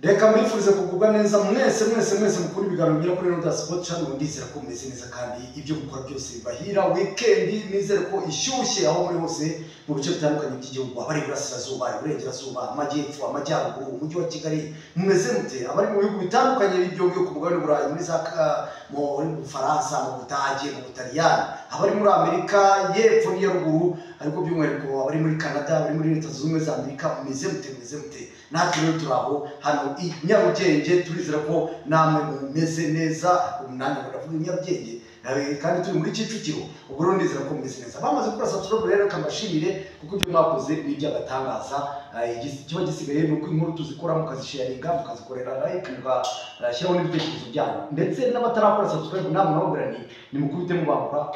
Reka mbifurize kugubwa neza mwese mukuri ibiganiro byo kuri Roda Sport Channel. Ndizera ko meze neza kandi ibyo mukora byose bahira weekend. Nizere ko ishyushye aho muri hose mu bice bitandukanye by'igihugu, abari burasirazuba, iburengerazuba, amajyepfo, amajyaruguru, umujyi wa Kigali, mumeze mute? Abari mu bihugu bitandukanye by'ibyo ku mugabane w'Uburayi, muri muri Bufaransa, mu Budage, mu Butaliyani, abari muri Amerika y'epfo n'iya ruguru, ariko by'umwihariko abari muri Canada, abari muri Leta Zunze Ubumwe za Amerika, mumeze mute? Natwe rero turaho hano i Nyarugenge, turizera ko namwe mumeze neza. Umunani baravuga Nyarugenge kandi turi muri Kicukiro. Ubwo rero ndizera ko mumeze neza. Bamaze gukora subscribe rero kamashimire kuko ibyo mwakoze ni iby'agatangaza. Ikiba gisigaye nuko inkuru tuzikora mukazisharinga, mukazikorera like, mugashyiraho n'ibitekerezo byanyu. Ndetse n'abatarakora subscribe namwe nababwirani ni mukubite mubakora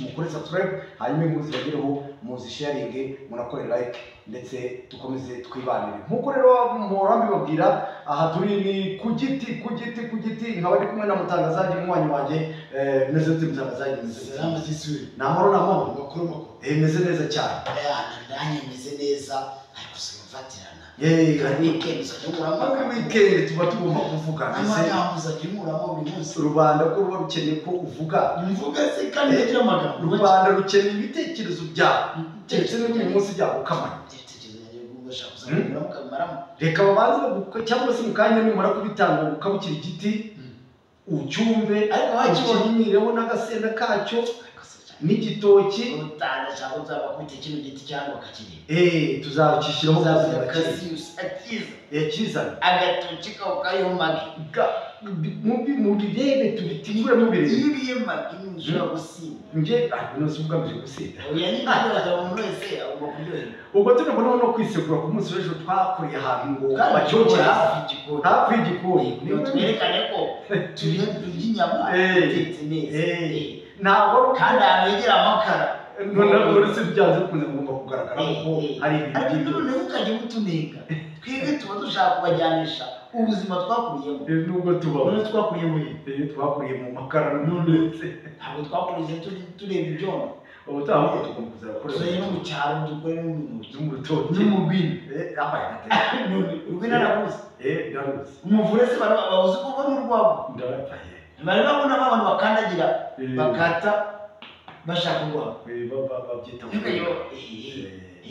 mukore subscribe, hanyuma inkuru zibagereho muzisharinge, munakore like, ndetse tukomeze twibanire. Nkuko rero murambi babwira, aha turi ni ku giti nkaba ari kumwe na mutangazaji mwanyu wanje meze mutangazaji meze salama zisuri namoro makuru meze neza cyane. Ndanye meze neza ariko simvatirana weekend tuba tugomba kuvuga amanyambuza kimuramo buri munsi. Rubanda ko ruba rukeneye ko uvuga se kandi ngira amagambo. Rubanda rukeneye ibitekerezo byawe ndetse n'uyu munsi byabo ukamanya. Reka babanze cyangwa se mukanya numara kubitanga ukabukira igiti ucyumve, ariko wakibonye n'agasenda kacyo n'igitoki utanda cyangwa uzaba kwita kino giti cyangwa kakiri tuzakishiraho akiza agatoki kayomagi mubirebe tubitingure mubirebe ibiyemagi n'ushobora gusimba nje binoze ugamije gusinda oya ni ntabwo umuntu wese agomba kuryoherwa. Ubwo tunabona no kwisegura ku munsi w'ejo twakuriye ahantu ngo bacyoke hafi y'igikoni twerekane ko turi inyama itetse neza ntabwo kandi anegera amakara none se byanze kunze ngomba kugaragara ko hari ibintu by'ibyo ukajya gutuneka. Twebwe tuba dushaka kubajyanisha ubuzima twakuriyemo nubwo twakuriye mu makara n'undetse ntabwo twakuriye tureba ibyono ubutaha ko tugomba kuzakora no mu cyaro dukore mu rutoki no mu rwino urwino arabuze ndaruzi umuvure se babuze kuva mu rwabo ndabaye bari babona abantu bakandagira bakata bashaka urwabo babyita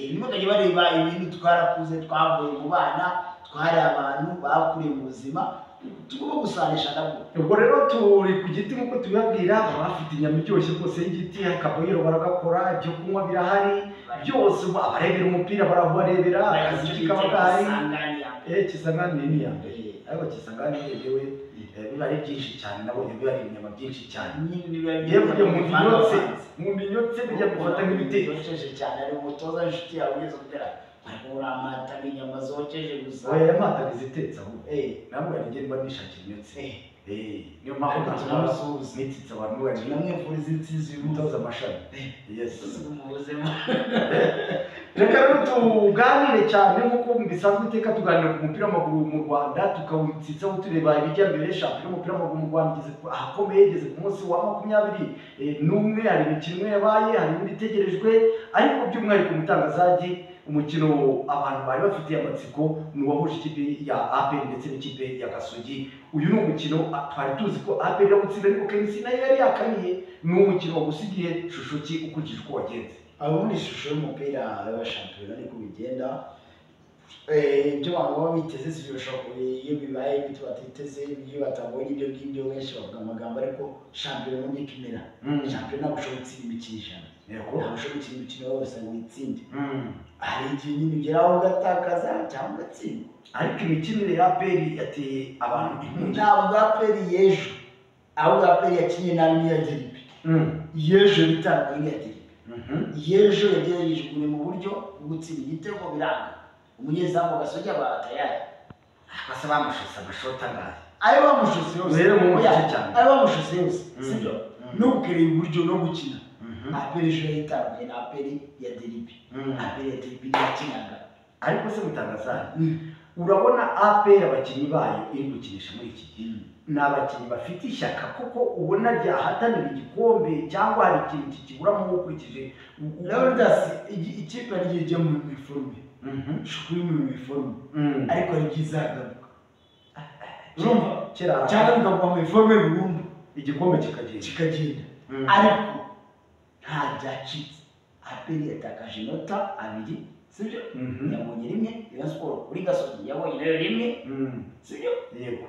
nimugajye bareba ibintu twarakuze twavuye mu bana twari abantu bakuriye mu buzima tugomba gusanisha nabwo. Ubwo rero turi ku giti nk'uko tubibabwira, baba bafite inyama iryoshye rwose y'igiti, akaboyero baragakora, ibyo kunywa birahari byose, abarebera umupira barabarebera, akazi kaba gahari Kisangani ni iya mbere, ariko Kisangani yewe biba ari byinshi cyane, nabonye biba ari inyama byinshi cyane yewe mu minyotse bijya gufata nk'ibitekerezo cyane. Ari umutoza inshuti yawe ugeze kugera amata n'inyama zokeje gusa. Oya amata zitetse aho nabwo yagiye mba nishakira inyotse niyo mpamvu tunabasuhuza nitsitse abantu bari namwe mvuriza insizi y'umutoza amashami mu buzima. Reka rero tuganire cyane nk'uko bisanzwe iteka tuganira ku mupira w'amaguru mu Rwanda, tukawitsitsaho tureba ibijya mbere. Shampiyona y'umupira w'amaguru mu Rwanda igeze ahakomeye, igeze ku munsi wa 21. Hari imikino yabaye, hari indi itegerejwe, ariko by'umwihariko umutangazaji umukino abantu bari bafitiye amatsiko ni uwahuje ikipe ya APR ndetse n'ikipe ya Gasogi. Uyu ni umukino twari tuzi ko APR yawutsinda, ariko KMC nayo yari yakaniye. Ni umukino wagusigiye shusho ki ukurikije uko wagenze? Ubundi ishusho y'umupira wa shampiyona niko bigenda. Ibyo abantu baba biteze si birashoboka iyo bibaye ibyo batiteze, iyo batabonye ibyo ngibyo benshi bavuga amagambo, ariko shampiyona ni ikimera. Shampiyona ntabwo ushobora gutsinda imikino ijana, ntabwo ushobora gutsinda imikino yose ngo uyitsinde. Hari igihe nyine ugeraho ugatakaza cyangwa ugatsinda, ariko imikinire ya APR yateye abantu impungenge. Ntabwo APR y'ejo ahubwo APR yakinnye nabi n'iya Deribi. Y'ejo bitandukanye n'iya Deribi. Y'ejo yagerageje kure mu buryo bwo gutsinda igitego biranga. Umunyezamu Gasogi aba tayari basa bamushose amashota ngahe ayo bamushose yose rero mu gice cyane ayo bamushose yose sibyo no gukerera uburyo no gukina. APR ejo yitandukanye na APR ya Deribi. APR ya Deribi yakinaga, ariko se mutangazaji urabona APR abakinnyi bayo iri gukinisha muri iki gihe ni abakinnyi bafite ishyaka kuko ubona ryahatanira igikombe, cyangwa hari ikintu kikiburamo ukurikije Leonidas ikipe yagiye mu iforme shukuri mu uniforme ariko ari kizagaruka urumva cyangwa bikagwa mu uniforme burundu igikombe kikagenda ariko nta byacitse aperi yatakaje inota abiri sibyo yabonye rimwe Rayon Sport kuri Gasogi yabonye nayo rimwe sibyo yego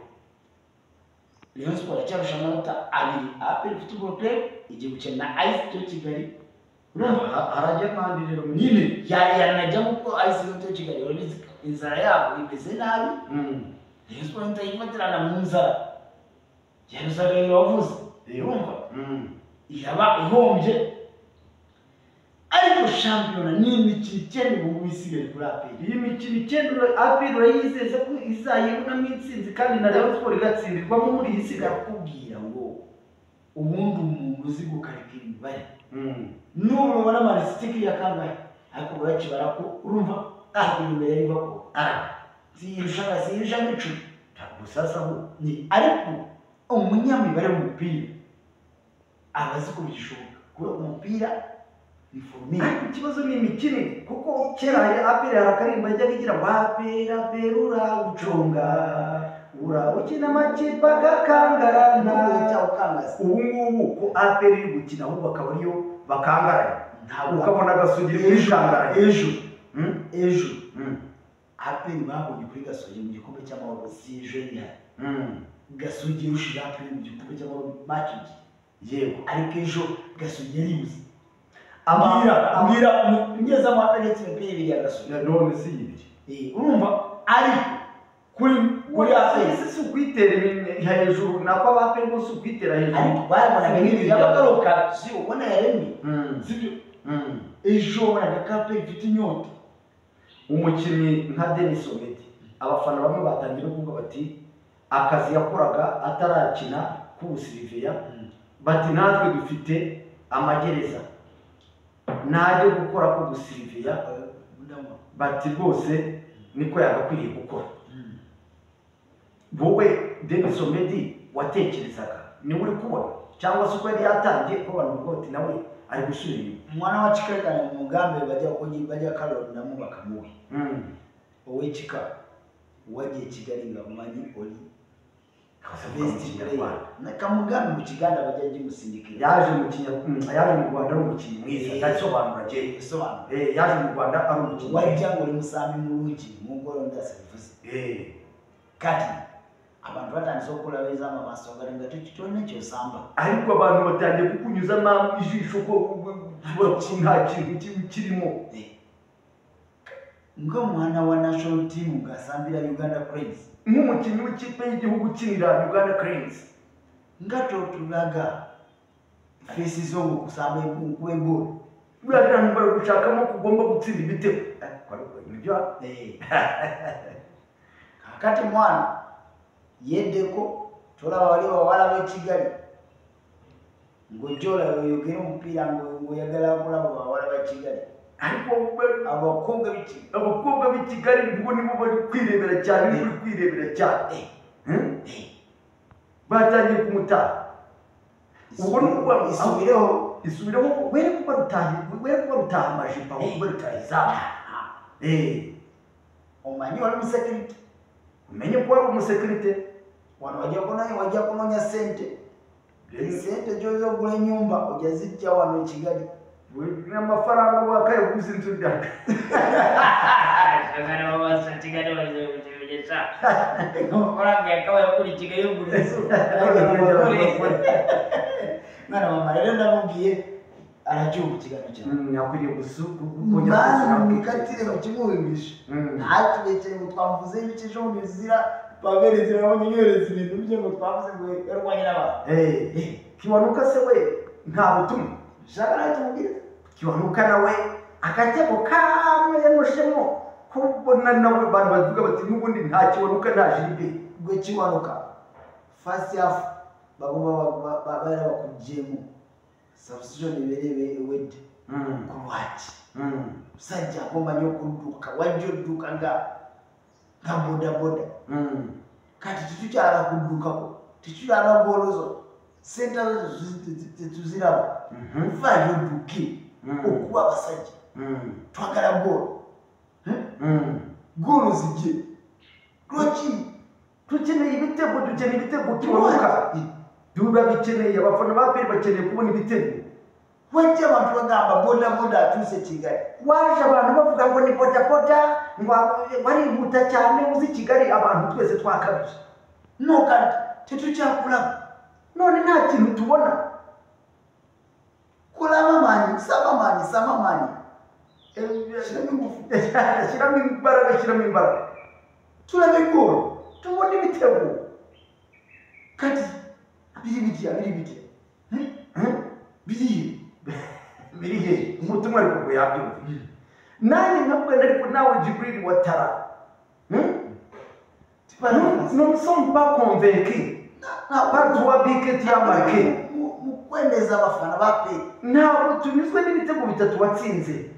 Rayon Sport cyarusha amanota abiri aperi football club igiye gukina na AS Kigali harajya kandi rero nyine yanajya kuko AS Kigali urizi inzara yabo imeze nabi Rayon Sport ntayifatirana mu nzara yaruzaga yavuze urumva iraba ihombye ariko shampiyona ni imikino icyenda ubu isigaye kuri aperi iyi mikino icyenda aperi urayizeza ko izayibonamo intsinzi kandi na Rayon Sport igatsindirwamo muri iyi sigaye kubwira ngo ubundi umuntu uzi gukarika imibare n'ubu ubona amarisitiki ya kangahe ariko benshi barako urumva imbere y'ibako siyirusha nk'icumi gusasa aho ni ariko umunyamibare w'umupira aba azi ko bishoboka kubera umupira ni formule ariko ikibazo ni imikino kuko kera aperi harakarimba yajyaga igira ngo aperi uragucunga ukina amakipe agakangarana ubu ngubu ko aperi iri gukina ahubwo akaba ariyo bakangaranye ukabona Gasogi muri kangaranye ejo aperi babonye kuri Gasogi mu gikombe cy'amahoro si ejo yari Gasogi yarushije aperi mu gikombe cy'amahoro match yego ariko ejo Gasogi yaribuze ambwira ngeze mu aperi y'imipira ibiri ya Gasogi none si ibiri urumva ariko kuri aperi si ukwitera hejuru nako abaperi bose ukwitera hejuru ariko babonaga nk'ibi yabagaruka si ubona yaremye sibyo ejo bonaga ko aperi ifite inyota umukinnyi nka Denis Omedi abafana bamwe batangiye no kuvuga bati akazi yakoraga atarakina k'ubusiriviya bati natwe dufite amagereza najye gukora ko gusiriviya bati rwose niko yagakwiriye gukora wowe Denis Omedi watekerezaga ni uri kubona cyangwa se uko yari yatangiye ko abantu bavuga bati nawe ari gusubira inyuma umwana wa Kigali mu mugambi bajya Karoli na Mubaka muwe wowe Kika wagiye Kigali ngamanyi oli na kamugambi mu Kiganda bajya gimusindikira yaje mu Rwanda ari umukinnyi mwiza ndasobanura je yaje mu Rwanda ari umukinnyi wajya ngo uri musami mu rugi mu ngoro ndasivuze kati abantu batandise gukora beza amamasonga ngo tutone cyo samba ariko abantu batangiye kukunyuza ijisho ko nta kintu kirimo ngo mwana wa national team gasambira Uganda Cranes nk'umukinnyi w'ikipe y'igihugu ukinira Uganda Cranes ngato tulaga fesi zo kusamba kuwe gol buriya bari gushakamo kugomba gutsinda ibitego nibyo kakati mwana yedeko turaba wali wala Kigali ngo jola yogera umupira ngo yagala kulaba wala Kigali ariko abakobwa b'i Kigali ngo nibo bari kwirebera cyane batangiye kumutaha ubwo nuko isubireho were kuba rutaha amajipo ahubwo rutahizamu umanyi wali umusekirite umenye ko wari umusekirite wano wajya kunonya sente zo gula nyumba ujazijja wano Kigali n'amafaranga wakayaguze inzu ndaka kana wabasa Kigali wajejesha amafaranga yakawa yakuri Kigali y'ugurezo mwana mama rero ndamubwiye aracyubu Kigali cyane yakwiriye gusuku kongera mukatire mu kimuhimisha natubekeye ngo twavuze ibicejo mu bizira babereze abanyereza ibintu bye ngo twavuze ngo yarwanye n'abantu Kiwanuka se we nta butumwa shaka natumubwira Kiwanuka nawe akatego kamwe yamushemo kubona nawe bantu bavuga bati n'ubundi nta Kiwanuka nta jiribe gwe Kiwanuka first half bagomba babera bakujyemo substitution iberebe wed kuwachi sajja gomba nyo kuduka wajjo duka nga boda kati tutucyara kuduka ko tucyara golozo senta tuziraba vayo duki okuba basajja twagala golo guru zigiye roki dukeneye ibitego kibaruka bikeneye abafana ba APR bakeneye kubona ibitego wajya abantu bagamba boda atuse Kigali waje abantu bavuga ngo ni boda ngo barihuta cyane uzi Kigali abantu twese twakabije no kandi tetucyakula none nta kintu tubona kulama samamani shyiramo imbaraga turabigora tubona ibitego kati birihe umutumwa ariko ngo yabyumva nanjye nkabwira ariko nawe Jibril Watara nous ne sommes pas convaincus par toi Biket yamarke mu kwemeza abafana ba APR ntabwo tunyuzwe n'ibitego bitatu watsinze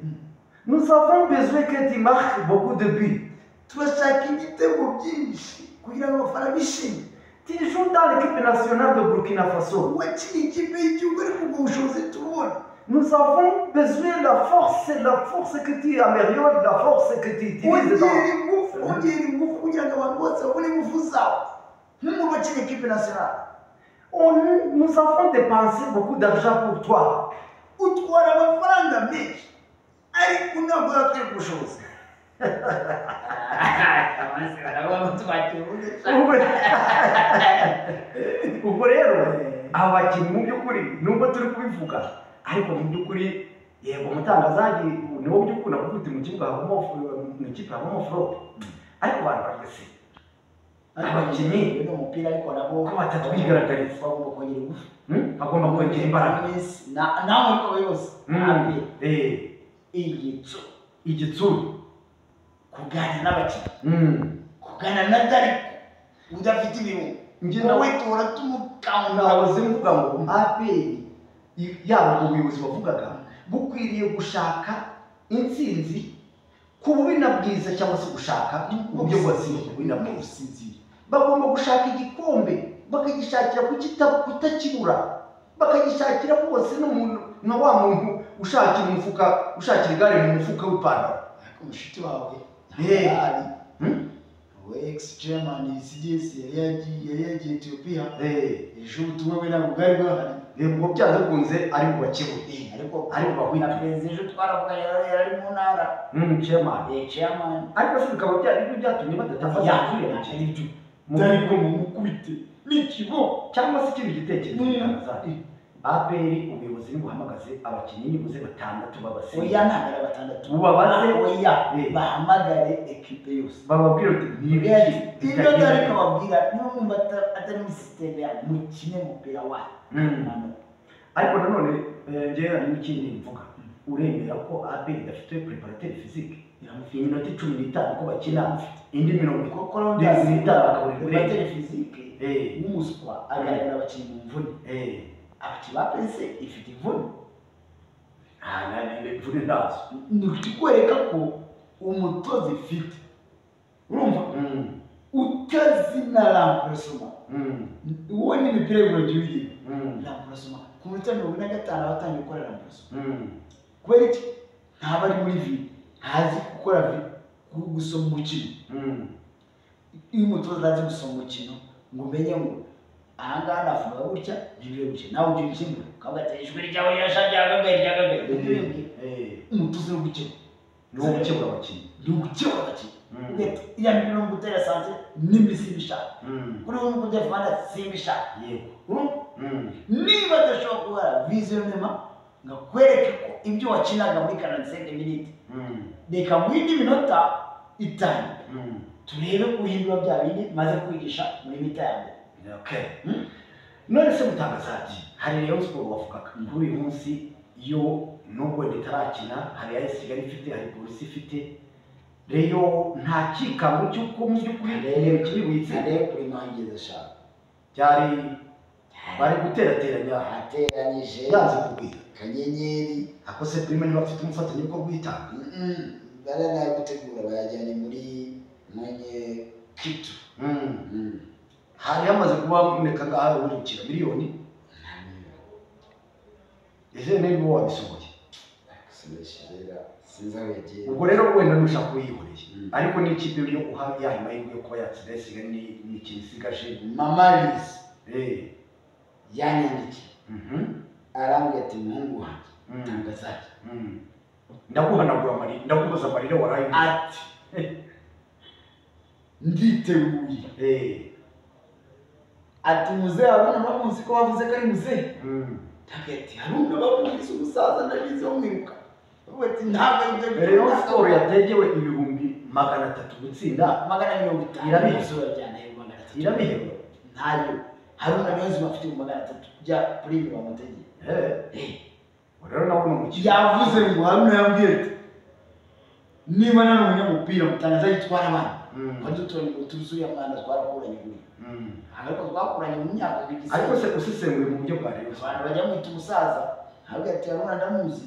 nous avons besoin que tu marques beaucoup de buts turashaka ibitego byinshi kugira ngo abafana bishime tu joues dans l'équipe nationale de Burkina Faso wakiri ikipe y'igihugu ariko ubwo bushobozi tubona nous avons besoin de la force que tu améliores, la force que tu utilises dans... Nous avons dépensé beaucoup d'argent pour toi. ubwo rero abakinnyi mu by'ukuri nubwo turi kubivuga ariko mu by'ukuri yego umutangazaji niwo by'ukuri nakufite mu kibuga mu ikipe habamo flop ariko abantu bagese abakinnyi n'umupira ariko nabo ko batatwigaragariza bagomba kongera imbaraga nawe ariko bose igitsuru kuganira n'abakinnyi kuganira na Dariko udafite ibintu wowe tora tumukanda nawe zivuga ngo APR yaba ubuyobozi bavugaga bukwiriye gushaka intsinzi ku bubi na bwiza cyangwa se gushaka uburyo bw'ububi bw'ubusinzira bagomba gushaka igikombe bakagishakira kutakibura bakagishakira bose n'umuntu nka wa muntu ushakira umufuka ushakira igare mu mufuka w'ipantaro umushiti wawe ex-chairman CDS yari yagiye Ethiopia ejo ubutumwa bwe ntabwo bwari bwahari ngo byanze kunze ari mu bakebuye ariko bahwina perezida ejo twaravuga yari mu ntara chairman ariko se bikaba byari byatumye badatafata yavuye n'ibyo ariko mu mukubite n'ikigo cyangwa se ikindi gitekerezo APR ubuyobozi buhamagaze abakinnyi nibuze batandatu babase oya ntabwo batandatu bubabaze oya bahamagare equipe yose bababwira uti nibindi ibyo Dariko babwira niyo mwumva atari mu system ya mukine mupira wa ariko nanone njyewe n'ikindi mvuga uremera ko APR idafite préparateur physique iminota 15 ko bakina indi 30 koko préparateur physique umuswa agaragara abakinnyi mu mvune abati bapense ifite imvune imvune ndazo ni ukwereka ko umutozi ifite urumva utazina remplacement uwo ni imipira y'uburyo remplacement ku minota 45 abatangiye gukora remplacement kubera iki ntaba ari muri vi ntazi gukora vi gusoma umukino iyo umutozi azi gusoma umukino ngo umenye ngo ahangaha navuga gutya nibyo gutya nawe ujye ukimura ukagatera ijwi ryawe ryagaga umutozi wo gukemura niwo gukemura abakinnyi iya mirongo utera sanze n'imisi bishaka kuri ubu ngubu defanda simbishaka niba adashobora kubara viziyo nyuma ngo akwereke ko ibyo wakinaga muri 45 minutes reka mu yindi minota 5 turebe guhindura bya bindi maze kwigisha muri mita ya mbere. None se mutangazaji hari Rayon Sport wavugaga kuri uyu munsi yo nubwo nditarakina hari AS Kigali ifite hari polisi ifite Reyo nta kikango cy'uko mu by'ukuri rero kiri witse kuri mangeze shaka cyari bari guterateranya ateranyije yaze kubwira kanyenyeri akose prime ni bafite umufatanye ko gwitanga baranaye gutegura bayajyanye muri manye kitu hari hamaze kuba muneka ngaho urukira miliyoni ese niba wabisohoye aksubeshera sinzabagiye ubwo rero wenda nushaka kuyihoreye ariko ni ikipe yo guha ya mahirwe yo kuba yatsinda isigaye ni ikintu isigaje Mamaris yanyandiki arambwira ati muhungu wanjye tangazaje ndaguhanagura amarira ndakubuza amarira waraye ati nditeguye ati muzee abana bamuzi ko bavuze ko ari muzee ati haruna bamuzi umusaza ndabizi umwiruka ati ntabwo rero siporo yategewe ibihumbi 300 gutsinda 250 irabihebwa ntayo haruna niyo zibafite 300 bya prime bamutegeye rero nawe ni umukino yavuze ngo haruna yambwiye ati niba nari umunyamupira mutangaza yitwara abana badutoye ngo tuzuye amana twarakuranye guri ariko twakuranye mu myaka bigise ariko se usesenguye mu buryo bwa rero abantu bajya mwita umusaza ahubwo ati haruna ndamuzi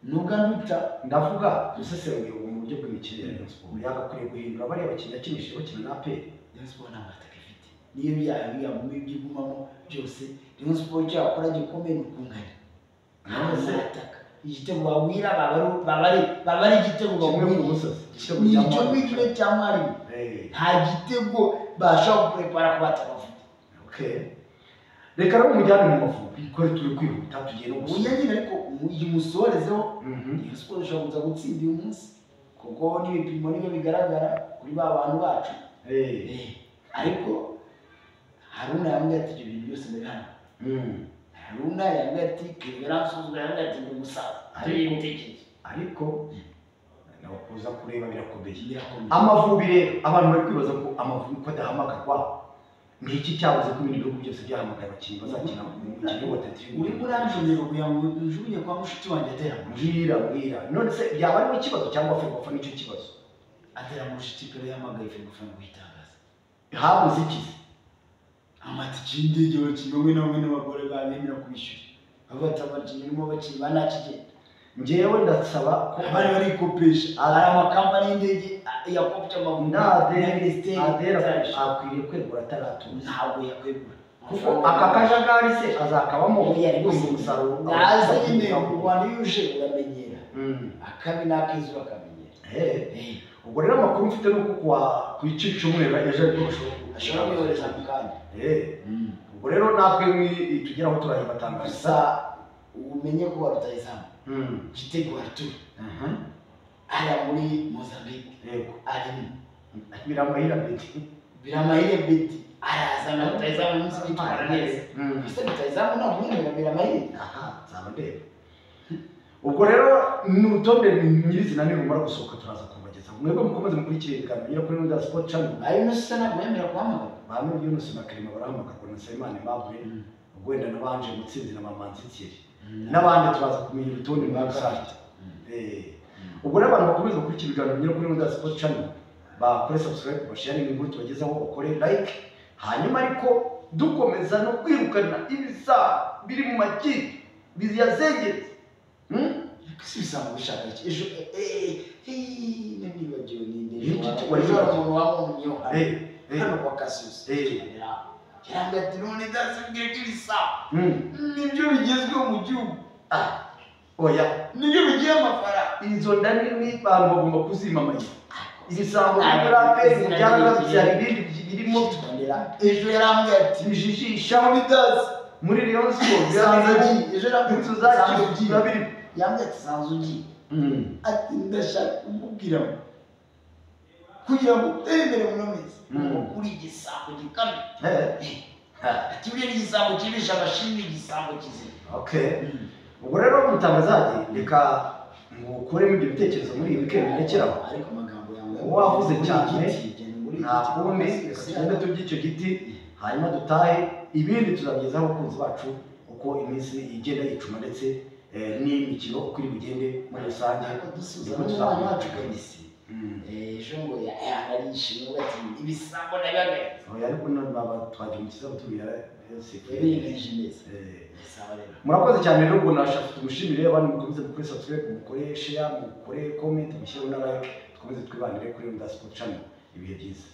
nubwo nduta ndavuga usesenguye mu buryo bw'imikino ya Rayon Sport yagakwiye guhindura bari abakinnyi yakinishije bakina na APR Rayon Sport nta mataka ifite niyo byabiya mu byigumamo byose Rayon Sport cyakora gikomeye n'ukunganya none ataka igitego babwira babari igitego babwira umusozi icyo bigire cyamwari nta gitego bashaka kuprepara kubatafite okay reka rero mujyane mu Mavubi ko turi kwihuta tugiye no gusinya ariko uyu musorezeho Rayon Sport ishobora gutsinda uyu munsi kuko n'ibipimo niyo bigaragara kuri ba bantu bacu ariko haruna yambwiye ati ibyo bintu byose ndabihana haruna yambwiye ati Cleverance uzwa yambwiye ati ndi umusaza ariko nawe kuza kureba birakomeye Amavubi rero abantu bari kwibaza ko Amavubi ko adahamagarwa ni iki cyabuze ko ibindi bihugu byose byahamagaye abakinnyi bazakina mu mukino wa tatu uri muranjumira kugira ngo njuye kwa mushiki wanjye atera mbwira none se byaba ari ikibazo cyangwa Ferwafa nicyo kibazo atera mushiki pero yamagaye Ferwafa ngo yitangaza habuze iki amatike y'indege bakinywe n'abagore babemera kubishyura abata abakinnyi barimo bakinnyi banakigenda njyewe ndasaba ko bari barikopesha ari amakampani y'indege yakopye amavuna akwiriye kwegura ataratura ntabwo yakwegura kuko aka kajagari se azakabamo umusaruro naze nyine mu Rwanda yuje uramenyera akabi n'akizu bakamenyera ubwo rero amakuru mfite nuko ku icicumwera ejo ariko ashobora kuyohereza mu kanya ubwo rero natwe tugeraho turayibatangaza umenye ko warutayizamu igitego Arthur aya muri Mozambique arimo biramahire beti arazana rutayizamu umunsi witwara neza ese rutayizamu ntabwo mwemera biramahire zaba ndeba ubwo rero n'urutonde nyirizina nirumara gusohoka turaza kubagezaho mwebwe mukomeze mukurikire ibiganiro kuri Rwanda Sport Channel ayo nusa ntabwo mwemera kuhamagara bamwe Yunus na Clement barahamagarwa na Simon Mabure ubwo wenda nabanje Mutsinzi na Mamanzi Thierry n'abandi turaza kumenya urutonde rw'abasafite ubwo rero abantu bakomeze gukurikira ibiganiro kuri Rwanda Sport Channel bakore subscribe bashare inkuru tubagezaho bakore like hanyuma ariko dukomeza no kwirukana ibisa biri mu makipe biziyazengeze Sibisanga gushaka iki ejo nibagiwe ninde wajora umuntu wamunyo hano kwa Cassius yarambye ati none ndasubwira ibisa nibyo bigezweho mu gihugu oya nibyo bigiye amafara izo ndani ni bantu bagomba kuzimamaye ibisambo by'urape byaragatse hari ibindi birimo ejo yarambye ati bijijisha muri dazi muri Rayon Sport byazaji ejo yarambye tuzakira babiri yambye ati sanzugi ati ndashaka kumubwira kugira ngo utere mu nomezi kuri igisambo gikamye ati uriye igisambo kibisha abashimwe igisambo kizima ubwo rero mutangazaje reka mukuremo ibyo bitekerezo muri iyi weekend rekeraho ariko amagambo yawe wavuze cyane nta kundi tugende tujye icyo giti hanyuma dutahe ibindi tuzabigezaho abakunzi bacu uko iminsi igenda yicuma ndetse n'imikino uko iri bugende muri rusange niko tuzabona wacu kabisi ejo ngo yarishimye ati ibisambo nabagaye ariko none baba twagiye mu kizaho tubira murakoze cyane rero ubwo nashaka tumushimire abantu mukomeze gukora subscribe mukore share mukore comment mushyire na like dukomeze twibanire kuri Rwanda Sport Channel ibihe byiza